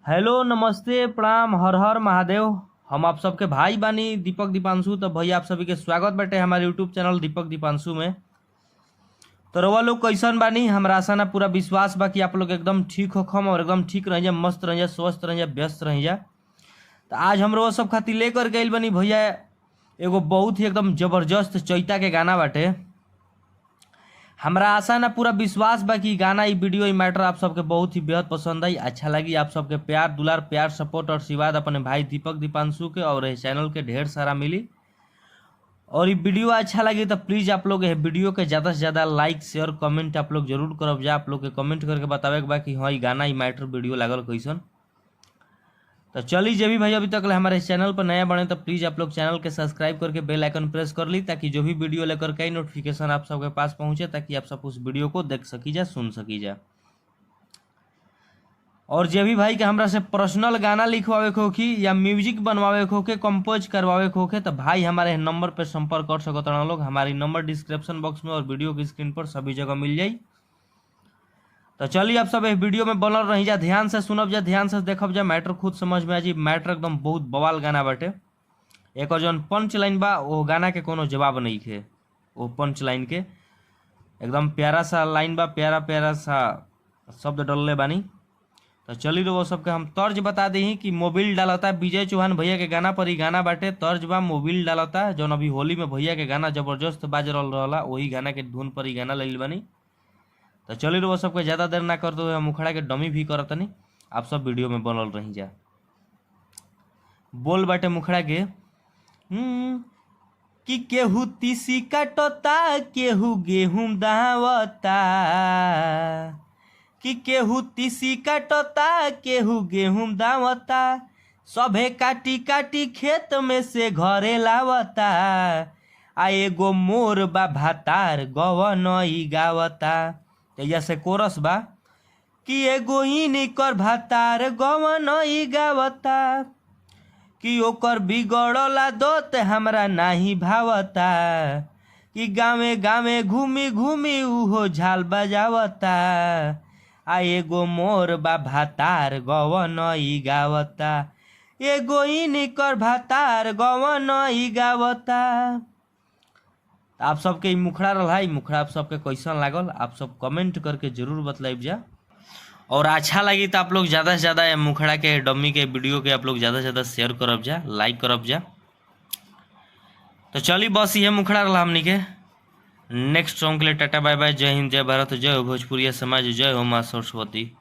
Hello नमस्ते प्रणाम हर हर महादेव। हम आप सबके भाई बानी दीपक दीपांशु। तो भैया आप सभी के स्वागत बाटे हमारे यूट्यूब चैनल दीपक दीपांशु में। तो रउआ लोग कैसन बानी? हमरा आशा ना पूरा विश्वास बा कि आप लोग एकदम ठीक होखम और एकदम ठीक रहिए, मस्त रहिए, स्वस्थ रहिए, व्यस्त रहिए। तो आज हम रउआ सब खातिर लेकर गइल बानी भैया एगो बहुत ही एकदम जबरदस्त चैता के गाना बाटे। हमरा आशा ना पूरा विश्वास बा कि गाना ई वीडियो ई मैटर आप सबके बहुत ही बेहद पसंद आई, अच्छा लगी। आप सबके प्यार दुलार, प्यार सपोर्ट और आशीर्वाद अपने भाई दीपक दीपांशु के और इस चैनल के ढेर सारा मिली। और ये वीडियो अच्छा लगी तो प्लीज़ आप लोग ये वीडियो के ज़्यादा से ज़्यादा लाइक शेयर कमेंट आप लोग जरूर करब जा। आप लोग के कमेंट करके बतावे के बा कि हाँ ये गाना ई मैटर वीडियो लागल कैसन। तो चलिए जे भी भाई अभी तक हमारे इस चैनल पर नया बने तो प्लीज़ आप लोग चैनल के सब्सक्राइब करके बेल आइकन प्रेस कर ली, ताकि जो भी वीडियो लेकर कई नोटिफिकेशन आप सबके पास पहुंचे, ताकि आप सब उस वीडियो को देख सकी जा, सुन सकी जा। और जे भी भाई के हमरा से पर्सनल गाना लिखवावे के होखी या म्यूजिक बनवावे के होखे, कंपोज करवावे के होखे, तो भाई हमारे नंबर पर संपर्क कर सकते हैं लोग। हमारी नंबर डिस्क्रिप्शन बॉक्स में और वीडियो की स्क्रीन पर सभी जगह मिल जाई। तो चलिए आप सब इस वीडियो में बनल रही जा, ध्यान से सुनब जा, ध्यान से देखब जा, मैटर खुद समझ में आ जी। मैटर एकदम बहुत बवाल गाना बाटे। एक जौन पंच लाइन बा वो गाना के कोनो जवाब नहीं थे। वो पंच लाइन के एकदम प्यारा सा लाइन बा, प्यारा प्यारा सा शब्द डलले बानी। तो चलिए वो सबके हम तर्ज बता दी कि मोबिल डालता विजय चौहान भैया के गाना पर ही गाना बाटे। तर्ज बा मोबिल डालता, जौन अभी होली में भैया के गाना जबरदस्त बाज रहा, वही गाना के धुन पर ही गाना ले बानी। तो चलिए वो सबके ज़्यादा देर ना करते हुए मुखड़ा के डमी भी करतनी। आप सब वीडियो में बनल रही जा। बोल बाटे मुखड़ा के कि केहू तीसी काटता, केहू गेहूं दावता, कि केहू तीसी काटता, केहू गेहूं दावता, सभे काटी काटी खेत में से घरे लावता। आ एगो मोर बा भातार गवनई गावता। जैसे कोरस बा कि एगो इनकर भातार गवनई गावता, कि ओकर बिगड़ला दोत हमरा नाही भावता, कि गावे गावे घूमी घूमी उहो झाल बजावता। आ एगो मोर बा भातार गवनई गावता, एगो इनकर भातार गवनई गावता। आप सबके मुखड़ा रहा, मुखड़ा आप सबके कैसन लागल आप सब कमेंट करके जरूर बतलाइब जा। और अच्छा लगी तो आप लोग ज़्यादा से ज़्यादा मुखड़ा के डमी के वीडियो के आप लोग ज़्यादा से ज़्यादा शेयर करब जा, लाइक करब जा। तो चलिए बस ये मुखड़ा रहा हमनी के। नेक्स्ट सॉन्ग के लिए टाटा बाय बाय, जय हिंद, जय भारत, जय हो भोजपुरिया समाज, जय हो माँ सरस्वती।